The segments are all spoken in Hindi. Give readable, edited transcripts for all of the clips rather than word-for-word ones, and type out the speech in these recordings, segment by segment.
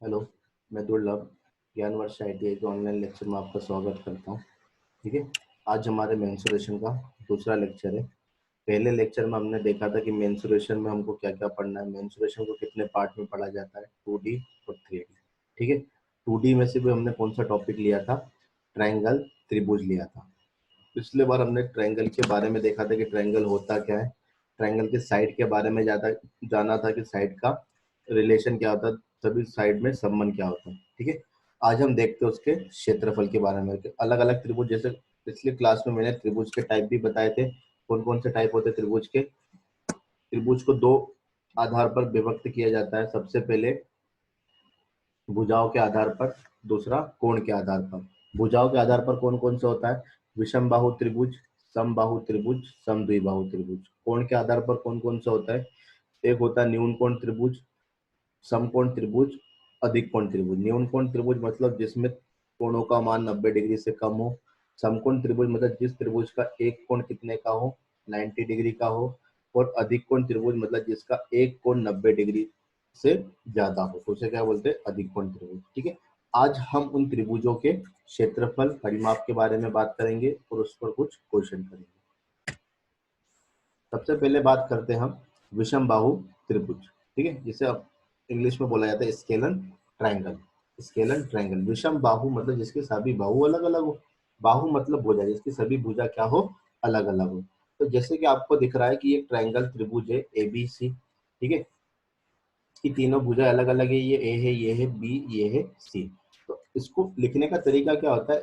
हेलो, मैं दुर्लभ ज्ञान वर्ष ITI के ऑनलाइन लेक्चर में आपका स्वागत करता हूँ। ठीक है। आज हमारे मेंसुरेशन का दूसरा लेक्चर है। पहले लेक्चर में हमने देखा था कि मेंसुरेशन में हमको क्या क्या पढ़ना है, मेंसुरेशन को कितने पार्ट में पढ़ा जाता है, 2D और 3D। ठीक है। 2D में से भी हमने कौन सा टॉपिक लिया था, ट्रायंगल, त्रिभुज लिया था। पिछले बार हमने ट्रायंगल के बारे में देखा था कि ट्रायंगल होता क्या है, ट्रायंगल के साइड के बारे में ज्यादा जाना था कि साइड का रिलेशन क्या होता है, सभी साइड में संबंध क्या होता है। ठीक है। आज हम देखते हैं उसके क्षेत्रफल के बारे में। अलग अलग त्रिभुज, जैसे पिछले क्लास में मैंने त्रिभुज के टाइप भी बताए थे, कौन कौन से टाइप होते हैं त्रिभुज के। त्रिभुज को दो आधार पर विभक्त किया जाता है। सबसे पहले भुजाओं के आधार पर, दूसरा कोण के आधार पर। भुजाओं के आधार पर कौन कौन सा होता है, विषमबाहु त्रिभुज, समबाहु त्रिभुज, समद्विबाहु त्रिभुज। कोण के आधार पर कौन कौन सा होता है, एक होता है न्यून कोण त्रिभुज, समकोण त्रिभुज, अधिक कोण त्रिभुज। न्यून कोण त्रिभुज मतलब जिसमें कोणों का मान 90 डिग्री से कम हो। समकोण त्रिभुज मतलब जिस त्रिभुज का एक कोण कितने का हो, 90 डिग्री का हो। और अधिक कोण त्रिभुज मतलब जिसका एक कोण 90 डिग्री से ज्यादा हो, तो उसे क्या बोलते हैं, अधिक कोण त्रिभुज। ठीक है। आज हम उन त्रिभुजों के क्षेत्रफल, परिमाप के बारे में बात करेंगे और उस पर कुछ क्वेश्चन करेंगे। सबसे पहले बात करते हैं हम विषम बाहु त्रिभुज। ठीक है, जिसे अब इंग्लिश में बोला जाता है स्केलन ट्रायंगल। स्केलन ट्रायंगल, विषम बाहु मतलब जिसके सभी बाहु अलग अलग हो। बाहु मतलब भुजा, जिसकी सभी भुजा क्या हो, अलग अलग हो। तो जैसे कि आपको दिख रहा है कि ये ट्रायंगल त्रिभुज है ABC। ठीक है। इसकी तीनों भुजा अलग अलग है, ये A है, ये है B, ये है C। तो इसको लिखने का तरीका क्या होता है,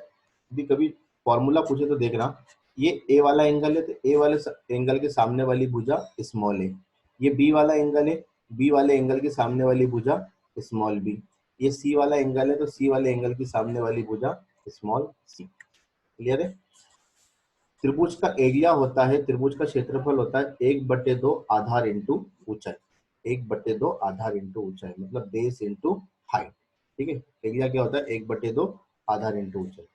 यदि कभी फॉर्मूला पूछे तो देखना, ये A वाला एंगल है तो A वाले एंगल के सामने वाली भुजा स्मॉल है। ये B वाला एंगल है, B वाले एंगल के सामने वाली भुजा स्मॉल b। ये C वाला एंगल है तो C वाले एंगल के सामने वाली भुजा स्मॉल c। क्लियर है। त्रिभुज का एरिया होता है, त्रिभुज का क्षेत्रफल होता है 1/2 आधार इंटू ऊंचाई। 1/2 आधार इंटू ऊंचाई मतलब बेस इंटू हाइट। ठीक है। एरिया क्या होता है, 1/2 आधार इंटू ऊंचाई।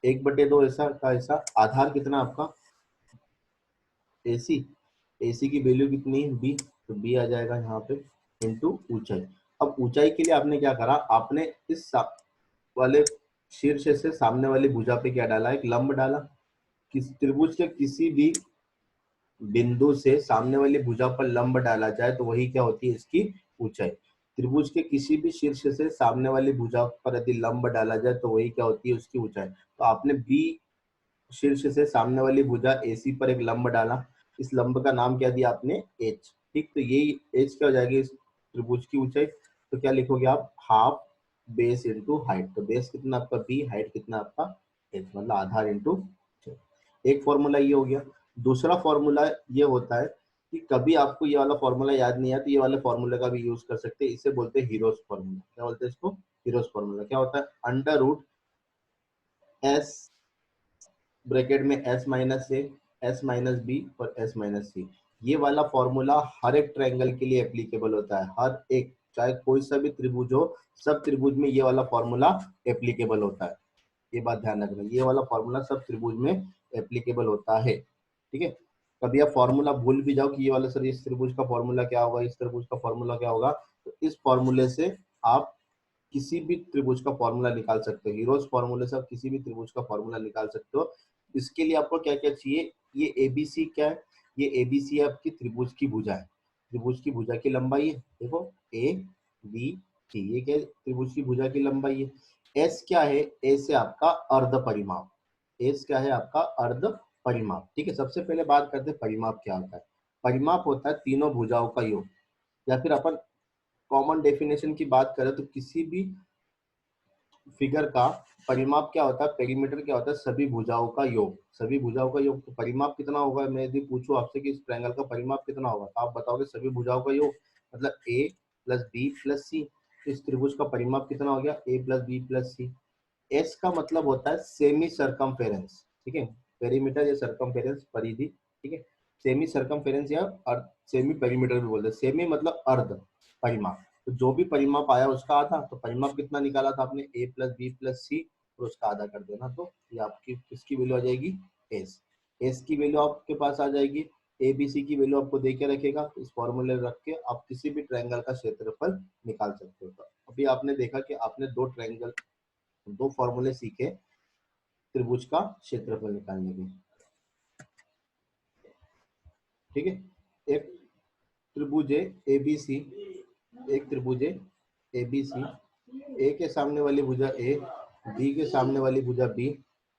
1/2 ऐसा का ऐसा, आधार कितना आपका AC। AC की वैल्यू कितनी है B, तो B आ जाएगा यहाँ पे इंटू ऊंचाई। अब ऊंचाई के लिए आपने क्या करा, आपने इस वाले शीर्ष से सामने वाली भुजा पे क्या डाला, एक लंब डाला। किस त्रिभुज के किसी भी बिंदु से सामने वाली भुजा पर लंब डाला जाए तो वही क्या होती है, इसकी ऊंचाई। त्रिभुज के किसी भी शीर्ष से सामने वाली भुजा पर यदि लंब डाला जाए तो वही क्या होती है, उसकी ऊंचाई। तो आपने B शीर्ष से सामने वाली भुजा AC पर एक लंब डाला, इस लंब का नाम क्या दिया आपने, H। ठीक, तो यही H क्या हो जाएगी इस त्रिभुज की ऊंचाई। तो क्या लिखोगे आप, हाफ बेस इंटू हाइट। तो बेस कितना आपका B, हाइट कितना आपका H, मतलब आधार इंटू। एक फॉर्मूला ये हो गया। दूसरा फॉर्मूला ये होता है कि कभी आपको ये वाला फॉर्मूला याद नहीं आया तो ये वाले फॉर्मूले का भी यूज कर सकते हैं। इसे बोलते हैं हीरोज फॉर्मूला। क्या बोलते हैं इसको, हीरोज फॉर्मूला। क्या होता है, अंडर रूट S ब्रैकेट में S-A, S-B और S-C। ये वाला फॉर्मूला हर एक ट्रायंगल के लिए एप्लीकेबल होता है। हर एक, चाहे कोई सा भी त्रिभुज हो, सब त्रिभुज में ये वाला फॉर्मूला एप्लीकेबल होता है। ये बात ध्यान रखना, ये वाला फॉर्मूला सब त्रिभुज में एप्लीकेबल होता है। ठीक है। कभी आप फॉर्मूला भूल भी जाओ कि ये वाला सर इस त्रिभुज का फॉर्मूला क्या होगा, इस त्रिभुज का फॉर्मूला क्या होगा, तो इस फॉर्मूले से आप किसी भी त्रिभुज का फॉर्मूला निकाल सकते हो। हीरोज फॉर्मूले से आप किसी भी त्रिभुज का फॉर्मूला निकाल सकते हो। इसके लिए आपको क्या क्या चाहिए, ये ABC क्या है, ये ABC है आपकी त्रिभुज की भुजा है। त्रिभुज की भुजा की लंबाई है, देखो ABC, ये क्या है, त्रिभुज की भुजा की लंबाई है। S क्या है, S है आपका अर्ध परिमाप। S क्या है आपका, अर्ध परिमाप। ठीक है। सबसे पहले बात करते हैं परिमाप क्या होता है। परिमाप होता है तीनों भुजाओं का योग, या फिर अपन कॉमन डेफिनेशन की बात करें तो किसी भी फिगर का परिमाप क्या होता है, पेरीमीटर क्या होता है, सभी भुजाओं का योग। सभी भुजाओं का योग। तो परिमाप कितना होगा, मैं यदि पूछूं आपसे कि इस ट्रायंगल का परिमाप कितना होगा, तो आप बताओगे सभी भुजाओं का योग, मतलब A plus B plus C। इस त्रिभुज का परिमाप कितना हो गया, A plus B plus C। S का मतलब होता है सेमी सरकमफेरेंस। ठीक है। पेरीमीटर या सरकमफेरेंस, परिधि। ठीक है। सेमी सरकमफेरेंस या सेमी पेरीमीटर भी बोलते हैं। सेमी मतलब अर्ध परिमाप। तो जो भी परिमाप आया उसका आधा, तो परिमाप कितना निकाला था आपने, A plus B plus C, और उसका आधा कर देना, तो ये आपकी किसकी वैल्यू आ जाएगी, S। S की वैल्यू आपके पास आ जाएगी, ABC की वैल्यू आपको दे के रखेगा। इस फॉर्मूले रख के आप किसी भी ट्रायंगल का क्षेत्रफल निकाल सकते हो। तो अभी आपने देखा कि आपने दो फॉर्मूले सीखे त्रिभुज का क्षेत्रफल निकालने के। ठीक है, एक त्रिभुज है एबीसी, एक त्रिभुज है एबीसी, ए के सामने वाली भुजा ए, बी के सामने वाली भुजा बी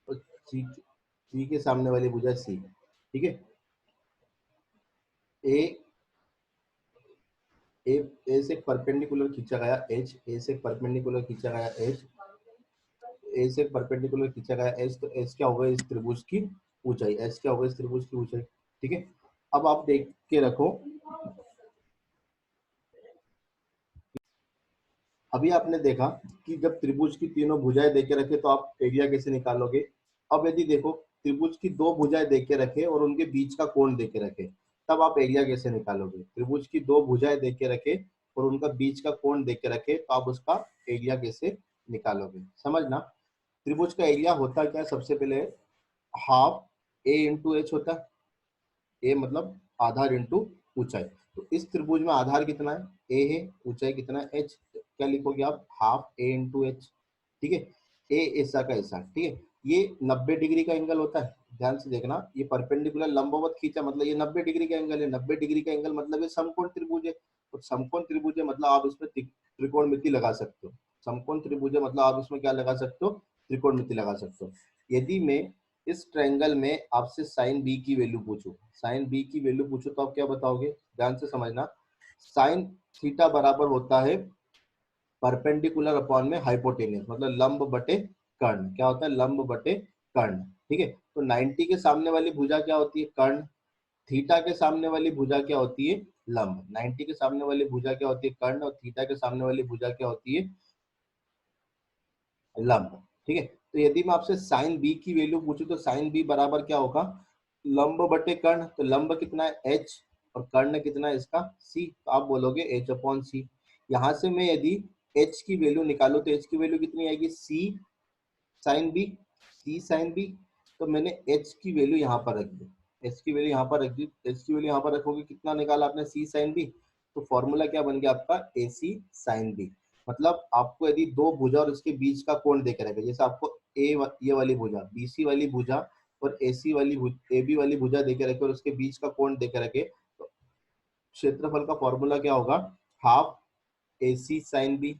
और सी के सामने वाली भुजा सी। ठीक है, ए ए ए से परपेंडिकुलर खींचा गया एच, ए से परपेंडिकुलर खींचा गया एच, ए से परपेंडिकुलर खींचा गया एच, तो एच क्या होगा इस त्रिभुज की ऊंचाई, एच क्या होगा इस त्रिभुज की ऊंचाई। ठीक है, अब आप देख के रखो, अभी आपने देखा कि जब त्रिभुज की तीनों भुजाएं देके रखे तो आप एरिया कैसे निकालोगे। अब यदि देखो त्रिभुज की दो भुजाएं देके रखे और उनके बीच का कोण देके रखे, तब आप एरिया कैसे निकालोगे। त्रिभुज की दो भुजाएं देके रखे और उनका बीच का कोण देके रखे तो आप उसका एरिया कैसे निकालोगे, समझना। त्रिभुज का एरिया होता क्या है, सबसे पहले हाफ ए इंटू एच होता है। ए मतलब आधार इंटू ऊंचाई, तो इस त्रिभुज में आधार कितना है, ए है, ऊंचाई कितना है, एच, क्या लिखोगे आप, हाफ ए इंटू एच। ठीक है, ए ऐसा का ऐसा। ठीक है, ये 90 डिग्री का एंगल होता है, ध्यान से देखना, ये परपेंडिकुलर लंबवत खींचा मतलब ये 90 डिग्री का एंगल है। 90 डिग्री का एंगल मतलब ये समकोण त्रिभुज है, और समकोण त्रिभुज है मतलब आप इसमें त्रिकोणमिति लगा सकते हो। समकोण त्रिभुज है मतलब आप इसमें क्या लगा सकते हो, त्रिकोणमिति लगा सकते हो। यदि मैं इस ट्रायंगल में आपसे साइन बी की वैल्यू पूछूं, साइन बी की वैल्यू पूछूं तो आप क्या बताओगे, ध्यान से समझना। साइन थीटा बराबर होता है परपेंडिकुलर अपॉन में हाइपोटेन्यूस, मतलब लंब बटे कर्ण। क्या होता है, लंब बटे कर्ण। ठीक है, तो 90 के सामने वाली भुजा क्या होती है, कर्ण। थीटा के सामने वाली भुजा क्या होती है, लंब। 90 के सामने वाली भुजा क्या होती है, कर्ण, और थीटा के सामने वाली भुजा क्या होती है, लंब। ठीक है, तो यदि मैं आपसे साइन बी की वैल्यू पूछूं तो साइन बी बराबर क्या होगा, लंब बटे कर्ण। तो लंब कितना है, एच, और कर्ण कितना है इसका, सी, तो आप बोलोगे एच अपॉन सी। यहां से मैं यदि एच की वैल्यू निकालू तो एच की वैल्यू कितनी आएगी, सी साइन बी, सी साइन बी। तो मैंने एच की वैल्यू यहाँ पर रख दी, एच की वैल्यू यहाँ पर रख दी, एच की वैल्यू यहाँ पर रखोगे, कितना निकाला आपने, सी साइन बी। तो फॉर्मूला क्या बन गया आपका, ए सी साइन बी। मतलब आपको यदि दो भुजा और उसके बीच का कोण देके रखे, जैसे आपको ये वाली भुजा, बीसी वाली भुजा और एसी वाली ए बी वाली भुजा देके रखे और उसके बीच का कोण देके रखे, तो क्षेत्रफल का फॉर्मूला क्या होगा, हाफ ए सी साइन बी।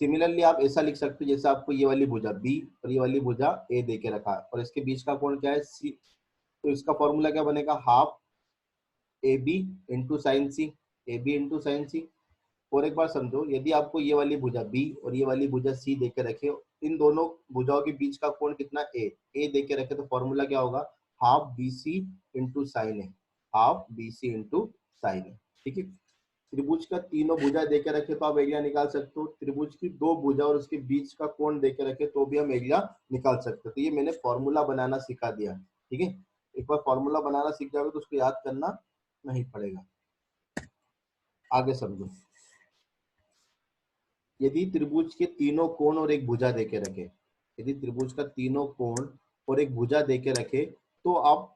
सिमिलरली आप ऐसा लिख सकते हो, जैसे आपको ये वाली भुजा बी और ये वाली भुजा ए देके रखा है और इसके बीच का कोण क्या है, सी, तो इसका फॉर्मूला क्या बनेगा, half A B into sine C, A B into sine C. और एक बार समझो, यदि आपको ये वाली भुजा बी और ये वाली भुजा सी देके रखे, इन दोनों भुजाओं के बीच का कोण कितना, ए देके रखे, तो फॉर्मूला क्या होगा, half B C into sine A, half B C into sine A. ठीक है, त्रिभुज का तीनों भुजा देके रखे तो आप एरिया निकाल सकते हो, त्रिभुज की दो भुजा और उसके बीच का कोण देके रखे तो भी हम एरिया निकाल सकते हो। तो ये मैंने फॉर्मूला बनाना सिखा दिया। ठीक है, एक बार फॉर्मूला बनाना सीख जाओगे तो उसको याद करना नहीं पड़ेगा। आगे समझो, यदि त्रिभुज के तीनों कोण और एक भुजा देके रखे, यदि त्रिभुज का तीनों कोण और एक भुजा देके रखे तो आप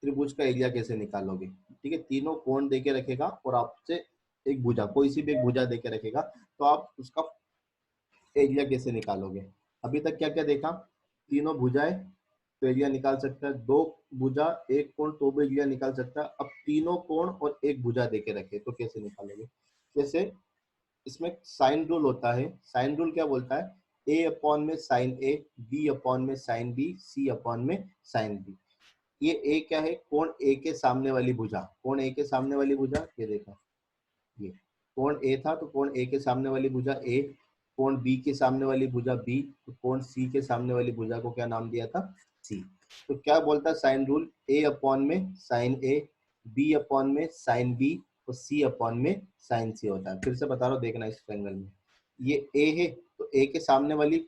त्रिभुज का एरिया कैसे निकालोगे। ठीक है, तीनों कोण देके रखेगा और आपसे एक भुजा, कोई सी भी एक भुजा देके रखेगा, तो आप उसका एरिया कैसे निकालोगे। अभी तक क्या क्या देखा, तीनों भुजाएं तो एरिया निकाल सकता है, दो भुजा एक कोण तो भी एरिया निकाल सकता है। अब तीनों कोण और एक भुजा देके रखे तो कैसे निकालोगे। जैसे इसमें साइन रूल होता है, साइन रूल क्या बोलता है, ए अपॉन में साइन ए, बी अपॉन में साइन बी, सी अपॉन में साइन बी। ये ए क्या है, कोण ए के सामने वाली भुजा, कोण ए के सामने वाली भुजा, ये देखो, ये कोण ए था तो कोण ए के सामने वाली भुजा ए, कोण बी के सामने वाली भुजा बी, तो कोण सी के सामने वाली भुजा को क्या नाम दिया था, सी। तो क्या बोलता है साइन रूल, ए अपॉन में साइन ए, बी अपॉन में साइन बी और सी अपॉन में साइन सी होता है। फिर से बता रहा हूँ, देखना इस ट्रायंगल में, ये ए है तो ए के सामने वाली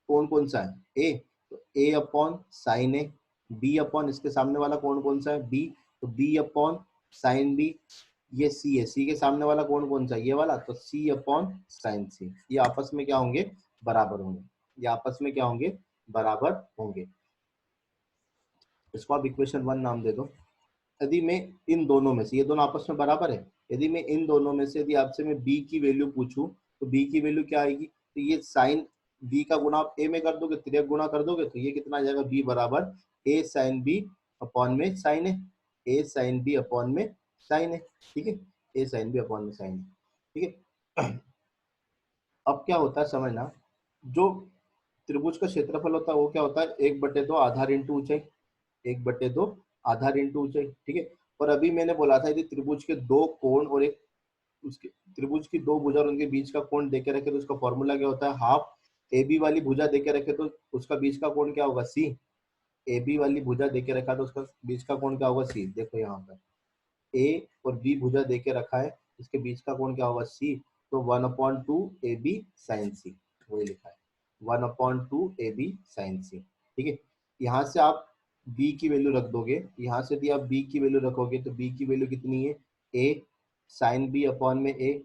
कोण कौन सा है, ए, तो ए अपॉन साइन ए, बी अपॉन इसके सामने वाला कोण कौन सा है, बी, तो बी अपॉन साइन बी, ये सी है, सी के सामने वाला कोण कौन सा है, ये वाला, तो सी अपॉन साइन सी। ये आपस में क्या होंगे, बराबर होंगे, ये आपस में क्या होंगे, बराबर होंगे। इसको आप इक्वेशन 1 नाम दे दो। यदि मैं इन दोनों में से, ये दोनों आपस में बराबर है, यदि मैं इन दोनों में से यदि आपसे मैं बी की वैल्यू पूछूं तो बी की वैल्यू क्या आएगी, तो ये साइन बी का गुणा आप ए में कर दोगे, तिरक गुणा कर दोगे, तो ये कितना आ जाएगा, बी बराबर ए साइन बी अपॉन में साइन ए, ए साइन बी अपॉन में साइन ए, ठीक है, ए साइन बी अपॉन में साइन ए, ठीक है। अब क्या होता है समझना, जो त्रिभुज का क्षेत्रफल होता है वो क्या होता है, 1/2 आधार इंटू ऊंचाई, 1/2 आधार इंटू ऊंचाई, ठीक है। और अभी मैंने बोला था यदि त्रिभुज के दो कोण और एक उसके त्रिभुज की दो भुजा और उनके बीच का कोण देके रखे तो उसका फॉर्मूला क्या होता है, हाफ। ए बी वाली भुजा देके रखे तो उसका बीच का कोण क्या होगा, सी। ए बी वाली भुजा देके रखा तो उसका बीच का कोण क्या होगा, सी। देखो यहाँ पर ए और बी भुजा देके रखा है, इसके बीच का कोण क्या होगा, सी। तो 1/2 ए बी साइन सी, वही लिखा है, 1/2 ए बी साइन सी, ठीक है। यहाँ से आप b की वैल्यू रख दोगे, यहाँ से भी आप b की वैल्यू रखोगे तो b की वैल्यू कितनी है, a साइन b अपॉन में a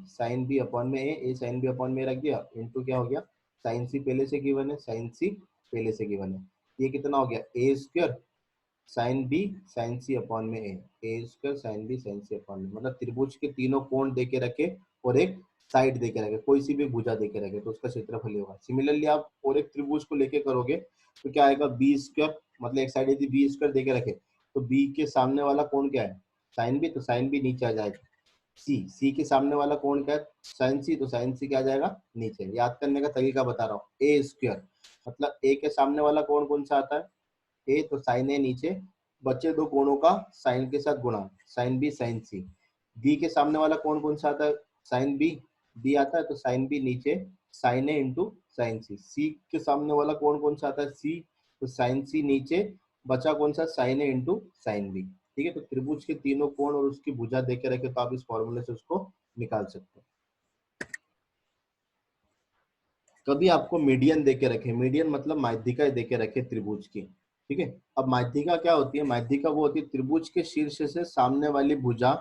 साइन b अपॉन में a साइन b अपॉन में रख दिया, इंटू क्या हो गया, साइन सी पहले से गिवन है, साइन सी पहले से गिवन है, ये कितना हो गया, ए स्क्वायर साइन बी साइन सी अपॉन में ए स्क्वायर साइन बी साइन सी अपॉन में, मतलब त्रिभुज के तीनों कोण देके रखे और एक साइड देके रखे, कोई सी भी भुजा देके रखे तो उसका क्षेत्रफल ये होगा। सिमिलरली आप और एक त्रिभुज को लेके करोगे तो क्या आएगा, बी स्क्वायर, मतलब एक साइड यदि बी स्क्वायर देके रखे तो बी के सामने वाला कोण क्या है, साइन बी, तो साइन बी नीचे आ जाएगा। सी के सामने वाला कोण क्या है, साइन सी, तो साइन सी क्या आ जाएगा, नीचे। याद करने का तरीका बता रहा हूँ, ए स्क्वायर मतलब ए के सामने वाला कोण कौन सा आता है, ए, तो साइन ए नीचे, बचे दो कोणों का साइन के साथ गुणा, साइन बी साइन सी। बी के सामने वाला कोण कौन सा आता है, साइन बी, बी आता है तो साइन बी नीचे, साइन ए इंटू साइन सी। सी के सामने वाला कोण कौन सा आता है, सी, तो साइन सी नीचे, बचा कौन सा, साइन ए इंटू साइन बी, ठीक है। तो त्रिभुज के तीनों कोण और उसकी भुजा देके रखे तो आप इस फॉर्मूले से उसको निकाल सकते हो। कभी आपको मीडियन देके रखे, मीडियन मतलब माध्यिका देके रखे त्रिभुज की, ठीक है। अब माध्यिका क्या होती है, माध्यिका वो होती है त्रिभुज के शीर्ष से सामने वाली भुजा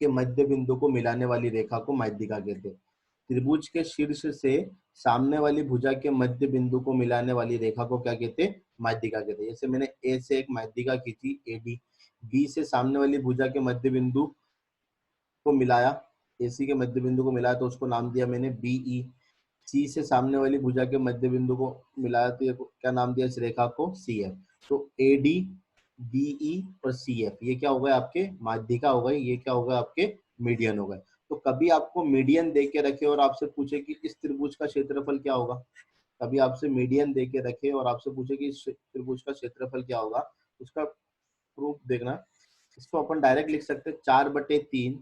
के मध्य बिंदु को मिलाने वाली रेखा को माध्यिका कहते हैं। त्रिभुज के शीर्ष से सामने वाली भुजा के मध्य बिंदु को मिलाने वाली रेखा को क्या कहते हैं, माध्यिका कहते हैं। जैसे मैंने ए से एक माध्यिका खींची ए डी, बी से सामने वाली भुजा के मध्य बिंदु को मिलाया, एसी के मध्य बिंदु को मिलाया तो उसको नाम दिया मैंने बीई। सी से सामने वाली भुजा के मध्य बिंदु को मिलाया तो ये क्या नाम दिया इस रेखा को, सी एफ। तो ए डी, बीई और सी एफ ये क्या हो गए आपके माध्यिका हो गए, ये क्या हो गए आपके मीडियन हो गए। तो कभी आपको मीडियन दे के रखे और आपसे पूछे कि इस त्रिभुज का क्षेत्रफल क्या होगा, कभी आपसे मीडियन दे के रखे और आपसे पूछे कि इस त्रिभुज का क्षेत्रफल क्या होगा, उसका प्रूफ देखना। इसको अपन डायरेक्ट लिख सकते हैं, 4/3,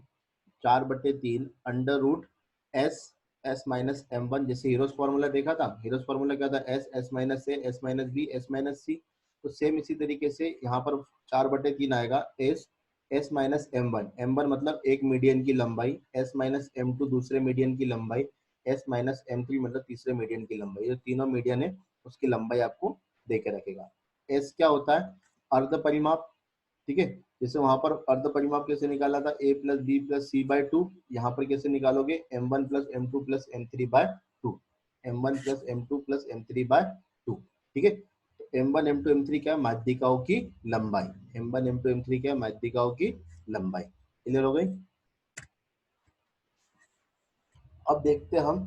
4/3 under root S, S minus M one. जैसे हीरोज फॉर्मूला देखा था, हीरोज फॉर्मूला क्या था, S, S minus A, S minus B, S minus C. तो सेम इसी तरीके से यहाँ पर 4/3 आएगा, S, S minus M one, M one मतलब एक मीडियन की लंबाई, एस माइनस एम टू दूसरे मीडियन की लंबाई, एस माइनस एम थ्री मतलब तीसरे मीडियन की लंबाई। जो तीनों मीडियन है उसकी लंबाई आपको दे के रखेगा। एस क्या होता है, अर्ध परिमाप, ठीक है। जैसे वहां पर अर्ध परिमाप कैसे निकाला था, A plus B plus C by two, यहाँ पर कैसे निकालोगे, M one plus M two plus M three by two, M one plus M two plus M three by two, ठीक है। तो M one M two M three क्या है, माध्यिकाओं की लंबाई, M one M two M three क्या है, माध्यिकाओं की लंबाई। क्लियर हो गई। अब देखते हैं हम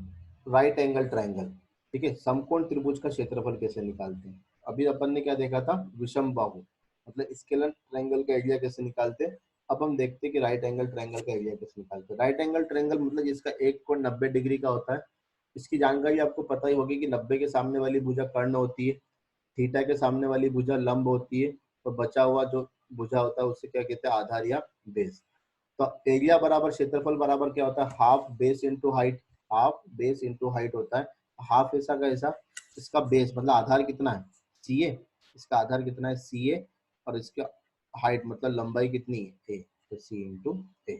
राइट एंगल ट्राइंगल, ठीक है, समकोण त्रिभुज का क्षेत्रफल कैसे निकालते हैं। अभी अपन ने क्या देखा था, विषम बाहु मतलब स्केलर ट्रायंगल का एरिया कैसे निकालते हैं। अब हम देखते हैं कि राइट एंगल ट्रायंगल का एरिया कैसे निकालते हैं। राइट एंगल ट्रायंगल मतलब जिसका एक कोण 90 डिग्री का होता है। इसकी जानकारी आपको पता ही होगी कि 90 के सामने वाली भुजा कर्ण होती है, थीटा के सामने वाली भुजा लंब होती है, तो बचा हुआ जो भुजा होता है उसे क्या कहते हैं, आधार या बेस। तो एरिया बराबर क्षेत्रफल बराबर क्या होता है, half base into height, half base into height होता है। हाफ ऐसा का ऐसा, इसका बेस मतलब आधार कितना है, सी ए, इसका आधार कितना है, सी ए, और इसका हाइट मतलब लंबाई कितनी है, ए, तो सी इंटू ए।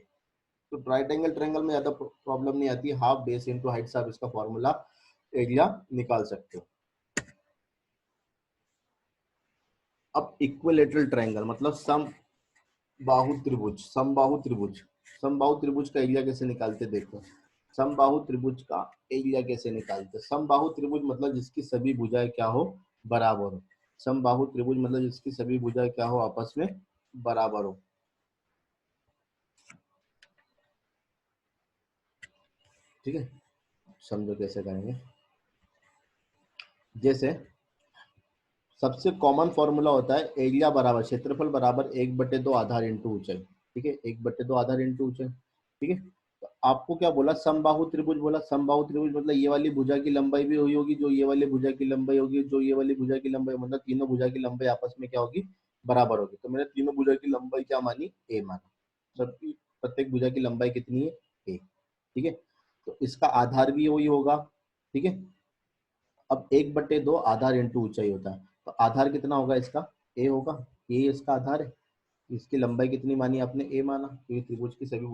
तो राइट एंगल ट्रायंगल में ज्यादा प्रॉब्लम नहीं आती, हाफ बेस इंटू हाइट से आप इसका फॉर्मूला एरिया निकाल सकते हो। अब इक्विलेटरल ट्रायंगल मतलब बाहु त्रिभुज, समबाहु त्रिभुज, समबाहु त्रिभुज का एरिया कैसे निकालते देखो। समबाहु त्रिभुज का एरिया कैसे निकालते, समबाहु त्रिभुज मतलब जिसकी सभी भुजाएं क्या हो, बराबर हो। समबाहु त्रिभुज मतलब जिसकी सभी भुजाएं क्या हो, आपस में बराबर हो, ठीक है। समझो कैसे करेंगे। जैसे सबसे कॉमन फॉर्मूला होता है एरिया बराबर क्षेत्रफल बराबर 1/2 आधार इंटू ऊंचाई। ठीक है, 1/2 आधार इंटू ऊंचाई। ठीक है, तो आपको क्या बोला, समबाहु त्रिभुज बोला। समबाहु त्रिभुज मतलब ये वाली भुजा की लंबाई भी हुई होगी, जो ये वाली भुजा की लंबाई होगी, जो ये वाली भुजा की लंबाई, मतलब तीनों भुजा की लंबाई आपस में क्या होगी, बराबर होगी। तो मैंने तीनों भुजा की लंबाई क्या मानी, ए माना। सबकी प्रत्येक भुजा की लंबाई कितनी है, ए। ठीक है, तो इसका आधार भी वही होगा। ठीक है, अब 1/2 आधार इंटू ऊंचाई होता है, तो आधार कितना होगा इसका, ए होगा। ये इसका आधार है। इसकी लंबाई कितनी मानी आपने, ए माना, क्योंकि त्रिभुज की सभी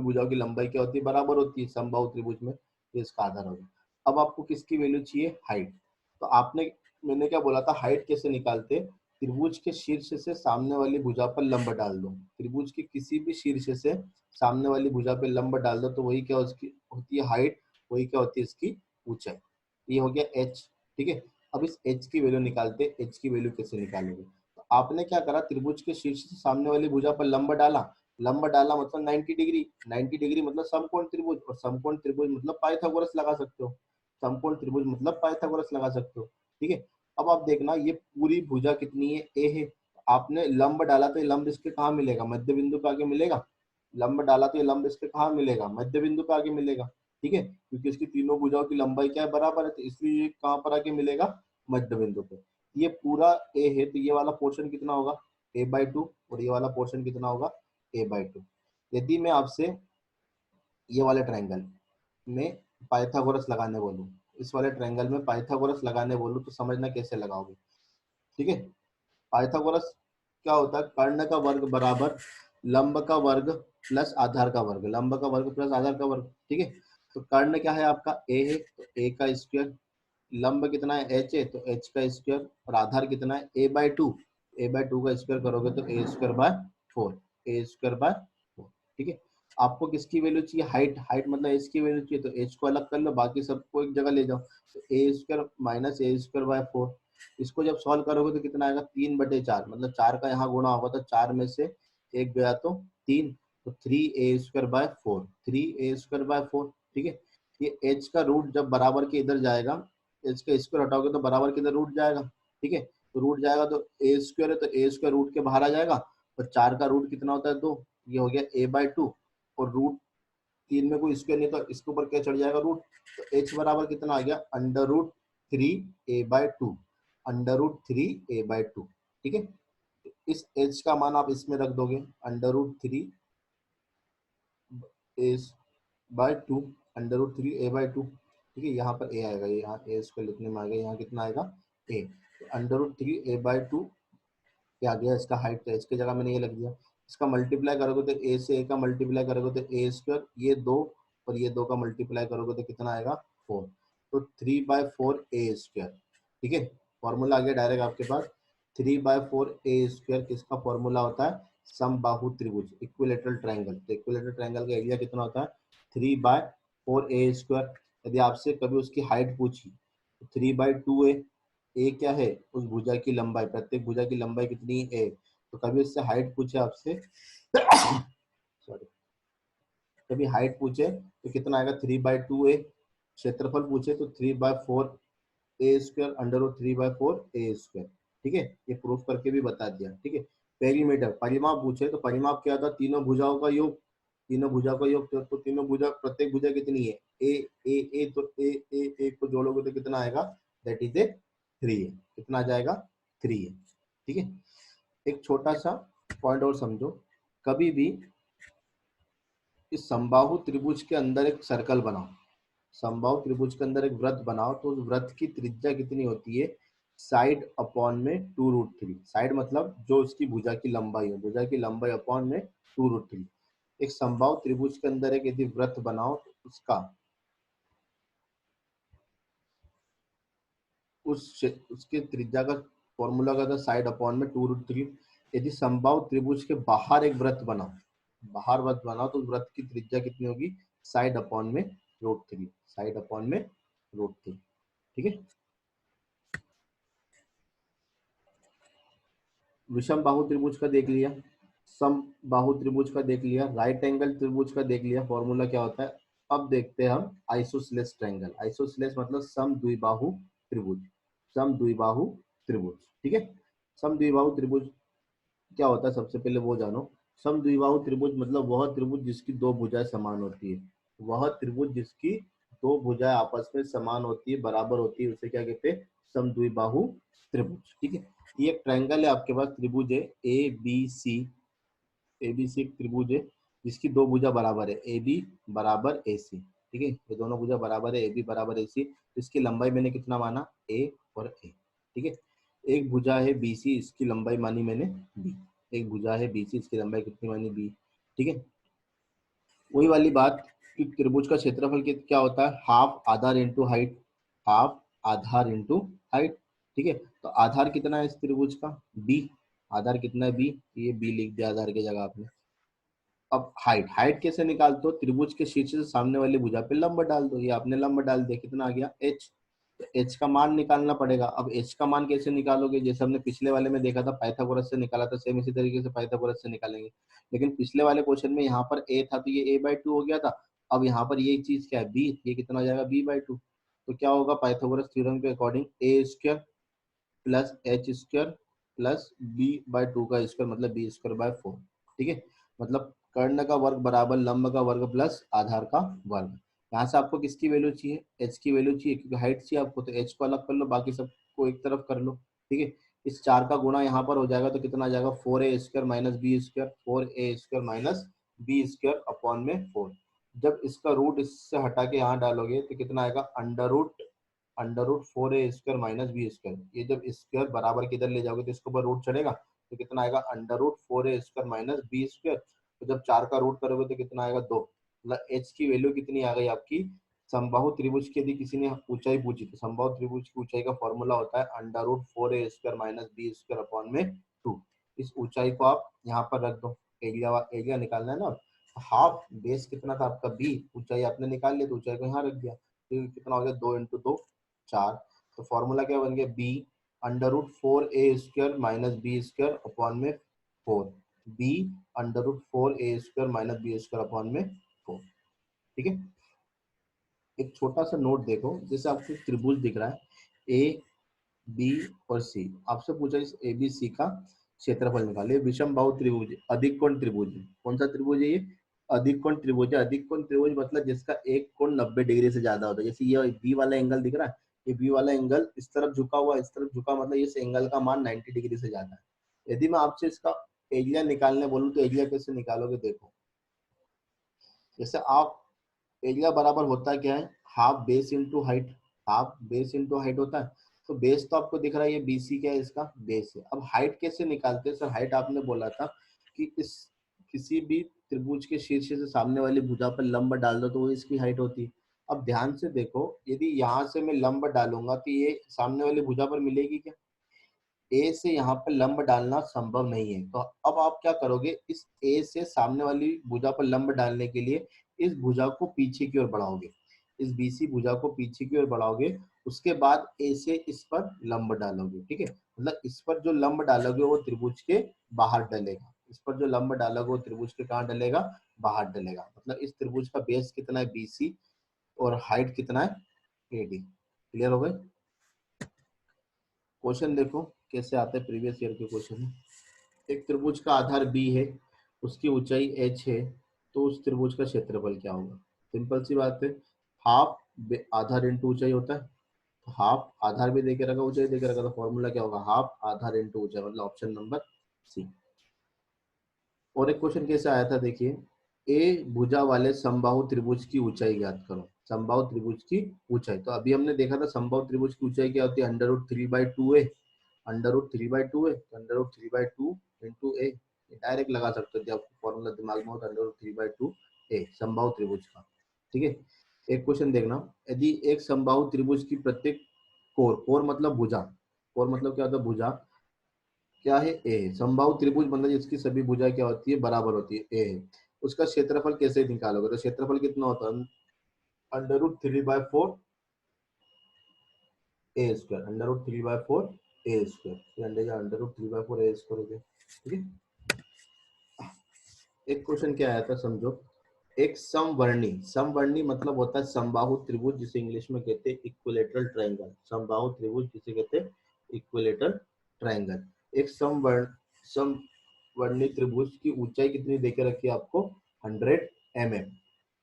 भुजाओं की लंबाई क्या होती है, बराबर होती है समबाहु त्रिभुज में। ये इसका आधार होगा। अब आपको किसकी वैल्यू चाहिए, हाइट। तो आपने, मैंने क्या बोला था, हाइट कैसे निकालते, त्रिभुज के शीर्ष से सामने वाली भुजा पर लंब डाल दो। त्रिभुज के किसी भी शीर्ष से सामने वाली भुजा पर लंब डाल दो, तो वही क्या उसकी होती है हाइट, वही क्या होती है इसकी ऊंचाई। ये हो गया एच। ठीक है, अब इस एच की वैल्यू निकालते। एच की वैल्यू कैसे निकालोगे, तो आपने क्या करा, त्रिभुज के शीर्ष से सामने वाली भुजा पर लंब डाला। लंब डाला मतलब 90 डिग्री। 90 डिग्री मतलब समकोण त्रिभुज, और समकोण त्रिभुज मतलब पाइथागोरस लगा सकते हो। समकोण त्रिभुज मतलब पाइथागोरस लगा सकते हो। ठीक है, अब आप देखना ये पूरी भुजा कितनी है, ए है। आपने लंब डाला तो ये लंब इसके कहाँ मिलेगा, मध्य बिंदु के आगे मिलेगा। लंब डाला तो ये लंब इसके कहाँ मिलेगा, मध्य बिंदु के आगे मिलेगा। ठीक है, क्योंकि इसकी तीनों भुजाओं की लंबाई क्या है, बराबर है, तो इसलिए ये कहाँ पर आके मिलेगा, मध्य बिंदु पे। ये पूरा ए है, तो ये वाला पोर्शन कितना होगा, a/2, और ये वाला पोर्शन कितना होगा, a/2। यदि मैं आपसे ये वाले ट्रायंगल में पाइथागोरस लगाने बोलूं, इस वाले ट्रायंगल में पाइथागोरस लगाने बोलूं, तो समझना कैसे लगाओगे। ठीक है, पाइथागोरस क्या होता है, कर्ण का वर्ग बराबर लंब का वर्ग प्लस आधार का वर्ग, लंब का वर्ग प्लस आधार का वर्ग। ठीक है, तो कर्ण क्या है आपका, ए है, तो ए का स्क्वायर। लंब कितना है, एच है, तो एच का स्क्वायर। और आधार कितना है, a/2। a/2 का स्क्वायर करोगे तो a²/4, a²/4। ठीक है, आपको किसकी वैल्यू चाहिए, हाइट। हाइट मतलब एच की वैल्यू चाहिए, तो एच को अलग कर लो, बाकी सबको एक जगह ले जाओ। तो a² माइनस a²/4। इसको जब सॉल्व करोगे तो कितना आएगा, 3/4, मतलब 4 का यहाँ गुणा होगा, तो 4 में से एक गया तो 3, तो 3a²/4, 3a²/4। ठीक है, ये एच का रूट जब बराबर के इधर जाएगा, एच का स्क्वायर हटाओगे तो बराबर के इधर रूट जाएगा। ठीक है, तो रूट जाएगा तो a² है, तो a² रूट के बाहर आ जाएगा। और 4 का रूट कितना होता है, 2। ये हो गया a/2। और रूट 3 में कोई स्क्वायर नहीं, तो इसके ऊपर क्या चढ़ जाएगा, रूट। तो h बराबर कितना आ गया, √3a/2, √3a/2। ठीक है, इस h का मान आप इसमें रख दोगे, √3a/2, √3a/2। ठीक है, यहाँ पर a आएगा, यहाँ a इसको लिखने में आ गया, यहाँ कितना आएगा, a। तो √3a/2 क्या आ गया, इसका हाइट, तो h की जगह मैंने ये लग दिया। इसका मल्टीप्लाई करोगे तो a से a का मल्टीप्लाई करोगे तो a², ये 2, और ये 2 का मल्टीप्लाई करोगे तो कितना आएगा, 4। तो 3/4a²। ठीक है, फॉर्मूला आ गया डायरेक्ट आपके पास। 3/4a² किसका फॉर्मूला होता है, समबाहु त्रिभुज, इक्विलेटरल ट्रायंगल। तो इक्विलेटरल ट्रायंगल का एरिया कितना होता है, 3/4a²। यदि आपसे कभी उसकी हाइट पूछी, तो 3/2a। ए क्या है, उस भुजा की लंबाई, प्रत्येक भुजा की लंबाई कितनी है, ए। तो कभी उससे हाइट पूछे आपसे सॉरी, कभी हाइट पूछे तो कितना आएगा, 3/2a। क्षेत्रफल पूछे तो 3/4a², √3/4a²। ठीक है, ये प्रूफ करके भी बता दिया। ठीक है, पेरीमीटर, परिमाप पूछे तो परिमाप क्या था, तीनों भुजाओं का योग। तीनों भुजा का योग, तो तीनों भुजा, प्रत्येक भुजा कितनी है, ए ए ए, तो ए को जोड़ोगे तो कितना आएगा, दैट इज ए 3 है। कितना आ जाएगा, 3 है। ठीक है, एक छोटा सा पॉइंट और समझो, कभी भी इस समबाहु त्रिभुज के अंदर एक सर्कल बनाओ, समबाहु त्रिभुज के अंदर एक वृत्त बनाओ, तो उस वृत्त की त्रिज्या कितनी होती है, साइड अपॉन में 2√3। साइड मतलब जो उसकी भुजा की लंबाई है, भुजा की लंबाई अपॉन में 2√3। एक समबाहु त्रिभुज के अंदर एक यदि वृत्त बनाओ, तो उसका उसके त्रिज्या का फॉर्मूला का था साइड अपॉन में 2√3। यदि समबाहु त्रिभुज के बाहर एक वृत्त बनाओ, बाहर वृत्त बनाओ, तो वृत्त की त्रिज्या कितनी होगी, साइड अपॉन में √3, साइड अपॉन में √3। ठीक है, विषम बाहु त्रिभुज का देख लिया, सम बाहु त्रिभुज का देख लिया, राइट एंगल त्रिभुज का देख लिया, फॉर्मूला क्या होता है, अब देखते हैं हम आइसोसेलेस ट्रायंगल। आइसोसेलेस मतलब समद्विबाहु त्रिभुज। समद्विबाहु त्रिभुज, ठीक है। समद्विबाहु त्रिभुज क्या होता है, सबसे पहले वो जानो। समद्विबाहु त्रिभुज मतलब वह त्रिभुज जिसकी दो भुजाएं समान होती है। वह त्रिभुज जिसकी दो भुजाएं आपस में समान होती है, बराबर होती है, उसे क्या कहते हैं, समद्विबाहु त्रिभुज, ठीक है। ये एक ट्रायंगल है, आपके पास त्रिभुज है A B C. A B C एक त्रिभुज है जिसकी दो भुजा बराबर है, ए बी बराबर ए सी, ठीक है। ये दोनों भुजा बराबर है, ए बी बराबर ए सी। इसकी लंबाई मैंने कितना माना, ए और ए, ठीक है। एक भुजा है बी सी, इसकी लंबाई मानी मैंने बी। एक भुजा है बी सी, इसकी लंबाई कितनी मानी, बी, ठीक है। वही वाली बात कि त्रिभुज का क्षेत्रफल क्या होता है, हाफ आधार इंटू हाइट। हाफ आधार इंटू हाइट, ठीक है। तो आधार कितना है इस त्रिभुज का, बी। आधार कितना है, बी। ये बी लिख दिया आधार की जगह आपने। अब हाइट, हाइट कैसे निकालते हो, त्रिभुज के शीर्ष से सामने वाली भुजा पे लंब डाल दो। ये आपने लंब डाल दिया, कितना आ गया, एच। तो एच का मान निकालना पड़ेगा। अब एच का मान कैसे निकालोगे, जैसे हमने पिछले वाले में देखा था पाइथागोरस से निकाला था, सेम इसी तरीके से पाइथागोरस से निकालेंगे। लेकिन पिछले वाले क्वेश्चन में यहाँ पर ए था तो ये a/2 हो गया था। अब यहाँ पर ये चीज क्या है, बी, ये कितना हो जाएगा, b/2। तो क्या होगा, पाइथागोरस थ्योरम के according A square plus H square plus b/2 का स्क्वायर मतलब b²/4, ठीक है। मतलब कर्ण का वर्ग बराबर लंब का वर्ग प्लस आधार का वर्ग। यहाँ से आपको किसकी वैल्यू चाहिए, एच की वैल्यू चाहिए, क्योंकि हाइट चाहिए आपको, तो एच को अलग कर लो, बाकी सबको एक तरफ कर लो, ठीक है। इस चार का गुणा यहाँ पर हो जाएगा तो कितना आ जाएगा, 4a² minus B square, 4a² minus B square upon में 4। जब इसका रूट इससे हटा के यहाँ डालोगे तो कितना आएगा, under root 4a² minus B square. ये जब स्क्वायर बराबर किधर ले जाओगे तो इसके ऊपर रूट चढ़ेगा, तो कितना आएगा, under root 4a² minus B square. तो जब चार का रूट करोगे तो कितना आएगा, 2। मतलब एच की वैल्यू कितनी आ गई आपकी। समबाहु त्रिभुज की यदि किसी ने ऊंचाई पूछी तो समबाहु त्रिभुज की ऊंचाई का फॉर्मूला होता है under root 4a² minus B square upon में 2। इस ऊंचाई को आप यहाँ पर रख दो, एरिया एरिया निकालना है ना। हाफ बेस कितना था आपका, बी, ऊंचाई आपने निकाल लिया तो ऊंचाई को यहाँ रख दिया, तो कितना हो गया, 2 × 2 4। तो फॉर्मूला क्या बन गया, B under root 4a² minus B square upon में 4। B under root 4a² minus B square upon में 4, ठीक है। एक छोटा सा नोट देखो, जैसे आपको एक त्रिभुज दिख रहा है ए बी और सी। आपसे पूछा इस ए बी सी का क्षेत्रफल निकालिए। विषम बाहु त्रिभुज है, अधिक कोण त्रिभुज है। कौन सा त्रिभुज है ये, अधिक कोण त्रिभुज है। अधिक कोण त्रिभुज मतलब जिसका एक कोण 90 डिग्री से ज्यादा होता है। जैसे ये बी वाला एंगल दिख रहा है, ये बी वाला एंगल इस तरफ झुका हुआ, इस तरफ झुका, मतलब इस एंगल का मान 90 डिग्री से ज्यादा है। यदि मैं आपसे इसका एरिया निकालने बोलूं तो एरिया कैसे निकालोगे, देखो। जैसे आप, एरिया बराबर होता क्या है, half base into height. Half base into height होता है। तो बेस तो आपको दिख रहा है, ये बीसी क्या है, इसका बेस है। अब हाइट कैसे निकालते हैं सर, हाइट आपने बोला था कि इस किसी भी त्रिभुज के शीर्ष से सामने वाली भुजा पर लंब डाल दो तो वो इसकी हाइट होती है। अब ध्यान से देखो, यदि यहाँ से मैं लंब डालूंगा तो ये सामने वाली भुजा पर मिलेगी क्या, ए से यहाँ पर लंब डालना संभव नहीं है। तो अब आप क्या करोगे, इस ए से सामने वाली भुजा पर लंब डालने के लिए इस भुजा को पीछे की ओर बढ़ाओगे, इस बीसी भुजा को पीछे की ओर बढ़ाओगे। उसके बाद ए से इस पर लंब डालोगे, ठीक है। मतलब इस पर जो लंब डालोगे वो त्रिभुज के बाहर डलेगा। इस पर जो लंब डालोगे वो त्रिभुज के कहाँ डलेगा, बाहर डलेगा। मतलब इस त्रिभुज का बेस कितना है, बीसी, और हाइट कितना है, एडी। क्लियर हो गए। क्वेश्चन देखो कैसे आते हैं, प्रीवियस ईयर के क्वेश्चन। एक त्रिभुज का आधार बी है, उसकी ऊंचाई एच है, तो उस त्रिभुज का क्षेत्रफल क्या होगा। सिंपल सी बात है, हाफ आधार इंटू ऊंचाई होता है। तो हाफ आधार भी देके रखा, ऊंचाई देके रखा, तो फॉर्मूला क्या होगा, हाफ आधार इंटू ऊंचाई, मतलब ऑप्शन नंबर सी। और एक क्वेश्चन कैसे आया था, देखिए। ए भुजा वाले समबाहु त्रिभुज की ऊंचाई ज्ञात करो। समबाहु त्रिभुज की ऊंचाई, तो अभी हमने देखा था समबाहु त्रिभुज की ऊंचाई क्या होती है, अंडर रूट 3/2 है। अंडर रूट 3/2 है, तो अंडर रूट 3/2 इंटू ए, डायरेक्ट लगा सकते थे आपको फॉर्मूला दिमाग में हो, तो अंडर रूट 3/2 ए समबाहु त्रिभुज का, ठीक है। एक क्वेश्चन देखना, यदि एक समबाहु त्रिभुज की प्रत्येक कोर, कोर मतलब भुजा, कोर मतलब क्या होता है, भुजा क्या है, ए है। समबाहु त्रिभुज मतलब जिसकी सभी भुजाएं क्या होती है, बराबर होती है, ए है। उसका क्षेत्रफल कैसे निकालोगे, तो क्षेत्रफल कितना होता है, अंडर रूट 3/4 ए स्क्वायर, अंडर रूट 3/4 ए स्क्वायर, अंडर रूट 3/4 ए स्क्वायर हो गया, ठीक है। एक क्वेश्चन क्या आया था, समझो। एक समवर्णी, समवर्णी मतलब होता है समबाहु त्रिभुज, जिसे इंग्लिश में कहते हैं इक्विलेटरल ट्रायंगल। समबाहु त्रिभुज जिसे कहते हैं इक्विलेटरल ट्रायंगल। एक समवर्णी त्रिभुज की ऊंचाई कितनी देके रखी है आपको, 100 mm।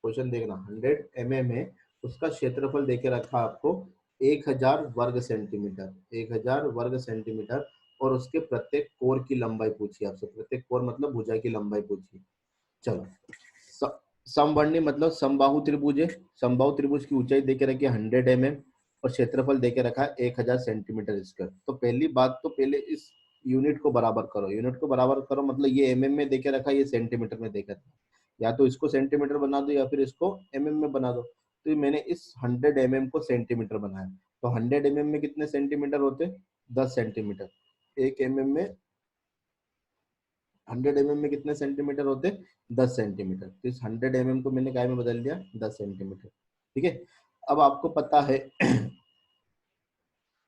क्वेश्चन देखना, 100 mm है, उसका क्षेत्रफल देके रखा आपको 1000 वर्ग सेंटीमीटर, 1000 वर्ग सेंटीमीटर। और उसके प्रत्येक कोर की लंबाई पूछी आपसे, प्रत्येक कोर मतलब भुजा की लंबाई पूछी। चलो, स- समवर्णी मतलब समबाहु त्रिभुज है। समबाहु त्रिभुज की ऊंचाई देके रखी है 100 mm और क्षेत्रफल देके रखा है 1000 सेंटीमीटर स्क्वायर। तो पहली बात तो पहले इस यूनिट को बराबर करो, यूनिट को बराबर करो मतलब ये में देके रखा है, ये सेंटीमीटर में देके रखा है। या तो इसको सेंटीमीटर बना दो या फिर इसको में बना दो। तो ये मैंने इस 100 mm को सेंटीमीटर बनाया। तो 100 mm में कितने सेंटीमीटर होते, 10 सेंटीमीटर। 1 mm में, 100 mm में कितने सेंटीमीटर होते, 10 सेंटीमीटर। तो इस 100 mm को मैंने काय में बदल दिया, 10 सेंटीमीटर। ठीक है। अब आपको पता है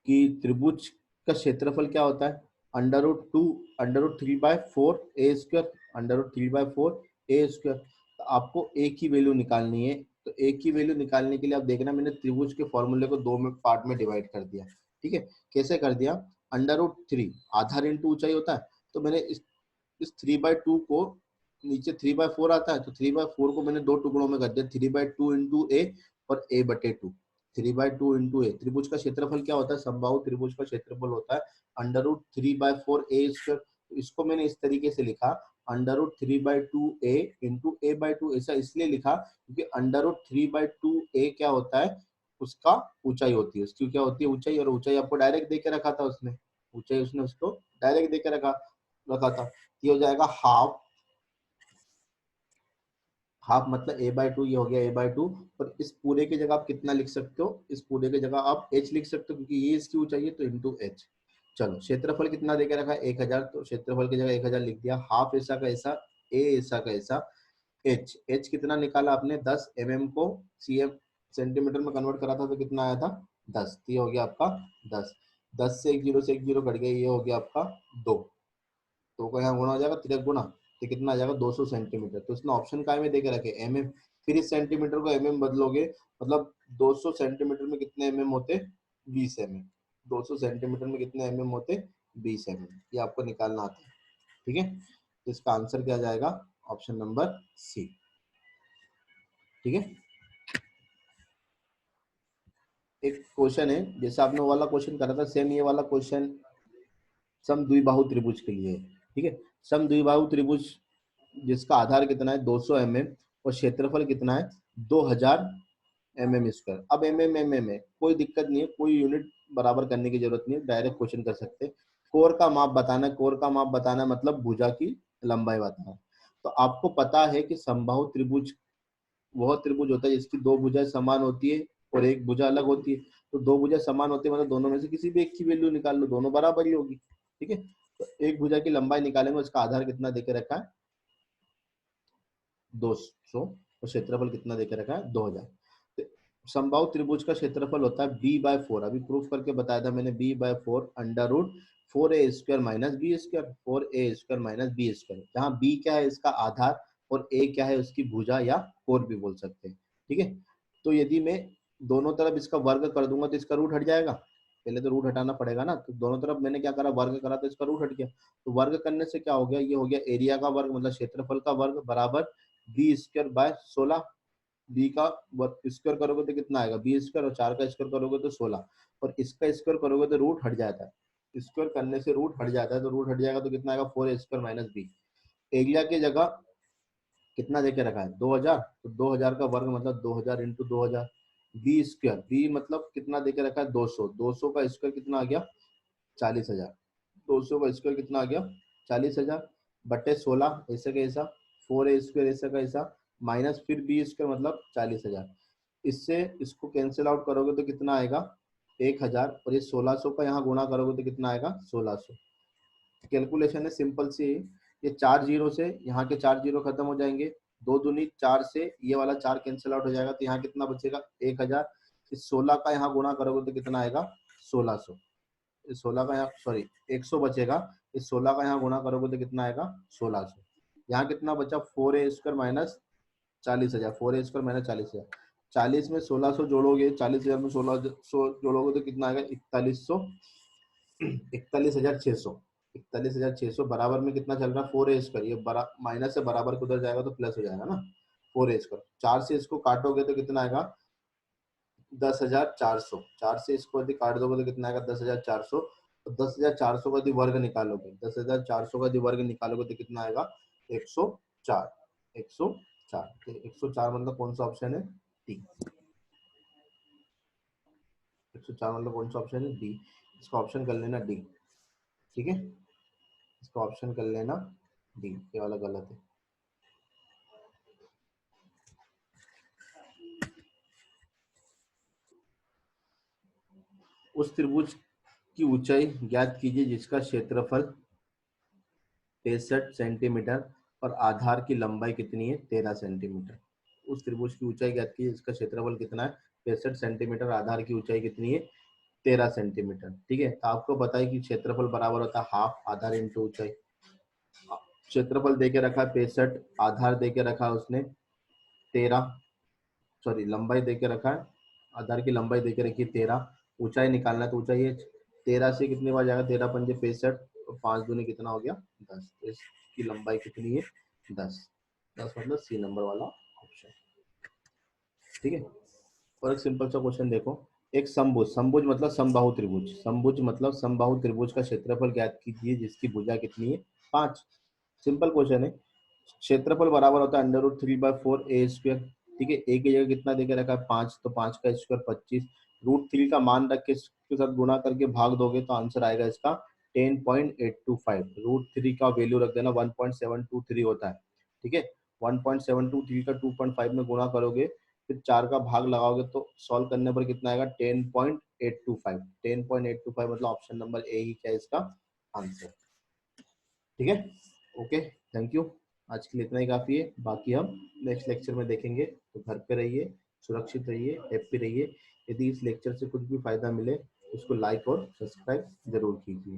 कि त्रिभुज का क्षेत्रफल क्या होता है, √2 √3/4 a², √3/4 a²। तो आपको a की वैल्यू निकालनी है। तो a की वैल्यू निकालने के लिए आप देखना, मैंने त्रिभुज के फॉर्मूले को दो में पार्ट में डिवाइड कर दिया। ठीक है, कैसे कर दिया, √3 आधार इंटू ऊंचाई होता है। तो मैंने इस 3/2 को, नीचे 3/4 आता है, तो 3/4 को मैंने दो टुकड़ों में कर दिया, 3/2 इंटू ए और a/2। 3/2 इंटू ए। त्रिभुज का क्षेत्रफल क्या होता है, समबाहु त्रिभुज का क्षेत्रफल होता है √3/4 a²। तो इसको मैंने इस तरीके से लिखा, √3/2 a इंटू a/2। ऐसा इसलिए लिखा क्योंकि √3/2 a क्या होता है, उसका ऊंचाई होती है, उसकी क्या होती है, ऊंचाई। और ऊंचाई आपको डायरेक्ट देके रखा था उसने, ऊंचाई उसने उसको डायरेक्ट देके रखा रखा था। ये हो जाएगा हाफ, हाफ मतलब a/2, ये हो गया a/2। और इस पूरे की जगह आप कितना लिख सकते हो, इस पूरे की जगह आप h लिख सकते हो क्योंकि ये इसकी ऊंचाई है, तो इंटू h। चलो, क्षेत्रफल कितना देके रखा है, 1000। तो क्षेत्रफल की जगह 1000 लिख दिया। हाफ ऐसा का ऐसा, a ऐसा का ऐसा, h कितना निकाला आपने, 10 mm को cm सेंटीमीटर में कन्वर्ट करा था, तो कितना आया था, 10। तो ये हो गया आपका 10। 10 से एक जीरो, से एक जीरो कट गया, ये हो गया आपका 2। तो को यहाँ गुणा हो जाएगा, तिरक गुणा, तो कितना आ जाएगा, 200 सेंटीमीटर। तो इसने ऑप्शन काय में देके रखे, फिर इस सेंटीमीटर को बदलोगे, मतलब 200 सेंटीमीटर में कितने होते, 20 mm। 200 सेंटीमीटर में कितने होते, 20 mm। ये आपको निकालना आता है। ठीक है, तो इसका आंसर क्या जाएगा, ऑप्शन नंबर सी। ठीक है। एक क्वेश्चन है, जैसे आपने वो वाला क्वेश्चन करा था, सेम ये वाला क्वेश्चन सम द्विबाहु त्रिभुज के लिए है। ठीक है, सम द्विबाहु त्रिभुज जिसका आधार कितना है, 200 mm और क्षेत्रफल कितना है, 2000 mm²। अब mm है, कोई दिक्कत नहीं है, कोई यूनिट बराबर करने की जरूरत नहीं है, डायरेक्ट क्वेश्चन कर सकते हैं। कोर का माप बताना है, कोर का माप बताना है मतलब भुजा की लंबाई बताना है। तो आपको पता है कि समबाहु त्रिभुज वह त्रिभुज होता है जिसकी दो भुजाएं समान होती है और एक भुजा अलग होती है। तो दो भुजा समान होती है मतलब दोनों में से किसी भी एक की वैल्यू निकाल लो, दोनों बराबर ही होगी। ठीक है, तो एक भुजा की लंबाई निकालेंगे, उसका आधार कितना देके रखा है, 200, और क्षेत्रफल कितना देके रखा है, 2000। तो समबाहु त्रिभुज का क्षेत्रफल होता है b/4। अभी प्रूफ करके बताया था मैंने, b/4 √4a² minus b², 4a² minus b², जहाँ b क्या है, इसका आधार, और a क्या है, उसकी भुजा या कोर भी बोल सकते हैं। ठीक है, तो यदि मैं दोनों तरफ इसका वर्ग कर दूंगा तो इसका रूट हट जाएगा। पहले तो रूट हटाना पड़ेगा ना, तो दोनों तरफ मैंने क्या करा, वर्ग करा, तो इसका रूट हट गया। तो वर्ग करने से क्या हो गया, ये हो गया एरिया का वर्ग मतलब क्षेत्रफल का वर्ग बराबर b²/16। बी का स्क्वायर करोगे तो कितना आएगा, b², और 4 का स्क्वायर करोगे तो 16, और इसका स्क्वायर करोगे तो रूट हट जाता है। स्क्वायर करने से रूट हट जाता है, तो रूट हट जाएगा तो कितना आएगा, 4a² माइनस b। एरिया की जगह कितना देके रखा है, 2000। तो 2000 का वर्ग मतलब 2000 इंटू 2000। b², b मतलब कितना देके रखा है, 200। 200 का स्क्वायर कितना आ गया, 40,000। 200 का स्क्वायर कितना आ गया, 40,000 बटे 16, ऐसे का ऐसा, 4a² ऐसा का ऐसा, माइनस फिर b² मतलब 40,000। इससे इसको कैंसिल आउट करोगे तो कितना आएगा, 1000। और ये 1600 का यहाँ गुणा करोगे तो कितना आएगा, 1600। कैलकुलेशन है सिंपल सी। ये 4 जीरो से यहाँ के 4 जीरो खत्म हो जाएंगे, 2 दूनी 4 से ये वाला 4 कैंसिल आउट हो जाएगा, तो यहाँ कितना बचेगा, 1000। इस 16 का यहाँ गुणा करोगे तो कितना आएगा, 1600। इस 16 का यहाँ, सॉरी, 100 बचेगा। इस 16 का यहाँ गुणा करोगे तो कितना आएगा, 1600। यहाँ कितना बचा, 4a² माइनस 40,000, 4a² माइनस 40,000, 40 में 1600 जोड़ोगे, 40,000 में 1600 जोड़ोगे तो कितना आएगा, 4100, 41,600, 41,600 बराबर में कितना चल रहा है, 4a², ये बरा माइनस से बराबर को उधर जाएगा तो प्लस हो जाएगा ना, 4a², 4 से इसको काटोगे तो कितना आएगा, 10,400, 4 से इसको यदि काट दोगे तो कितना आएगा, 10,400, तो 10,400 का यदि वर्ग निकालोगे, 10,400 का यदि वर्ग निकालोगे तो कितना आएगा, 104, 104, तो 104 मतलब कौन सा ऑप्शन है, डी, 104 मतलब कौन सा ऑप्शन है, डी, इसका ऑप्शन कर लेना डी, ठीक है, इसका ऑप्शन कर लेना डी, ये वाला गलत है। उस त्रिभुज की ऊंचाई ज्ञात कीजिए जिसका क्षेत्रफल 63 सेंटीमीटर और आधार की लंबाई कितनी है, 13 सेंटीमीटर। उस त्रिभुज की ऊंचाई ज्ञात कीजिए जिसका क्षेत्रफल कितना है, 63 सेंटीमीटर, आधार की ऊंचाई कितनी है, 13 सेंटीमीटर, ठीक है। तो आपको बताइए कि क्षेत्रफल बराबर होता है हाफ आधार इंटू ऊंचाई। क्षेत्रफल देके रखा है 65, आधार देके रखा है उसने 13, सॉरी लंबाई देके रखा है, आधार की लंबाई देके रखी है 13, ऊंचाई निकालना है तो ऊंचाई है 13 से कितने बार जाएगा, 13 पंजे 65, और 5 दूनी कितना हो गया, 10, तो इसकी लंबाई कितनी है, 10, 10 मतलब सी नंबर वाला ऑप्शन, ठीक है। और एक सिंपल सा क्वेश्चन देखो, एक समभुज, समभुज मतलब समबाहु त्रिभुज, समभुज मतलब समबाहु त्रिभुज का क्षेत्रफल ज्ञात कीजिए जिसकी भुजा कितनी है, 5, सिंपल क्वेश्चन है। क्षेत्रफल बराबर होता है √3/4a², ठीक है, ए की जगह कितना देके रखा है, 5, तो 5 का स्क्वायर 25, √3 का मान रख के इसके साथ गुणा करके भाग दोगे तो आंसर आएगा इसका 10.825, √3 का वैल्यू रख देना 1.723 होता है, ठीक है, 1.723 का 2.5 में गुणा करोगे, फिर 4 का भाग लगाओगे तो सॉल्व करने पर कितना आएगा, 10.825, 10.825 मतलब ऑप्शन नंबर ए ही क्या है इसका आंसर, ठीक है। ओके, थैंक यू, आज के लिए इतना ही काफ़ी है, बाकी हम नेक्स्ट लेक्चर में देखेंगे। तो घर पे रहिए, सुरक्षित रहिए, हैप्पी रहिए। यदि इस लेक्चर से कुछ भी फायदा मिले उसको लाइक और सब्सक्राइब जरूर कीजिए।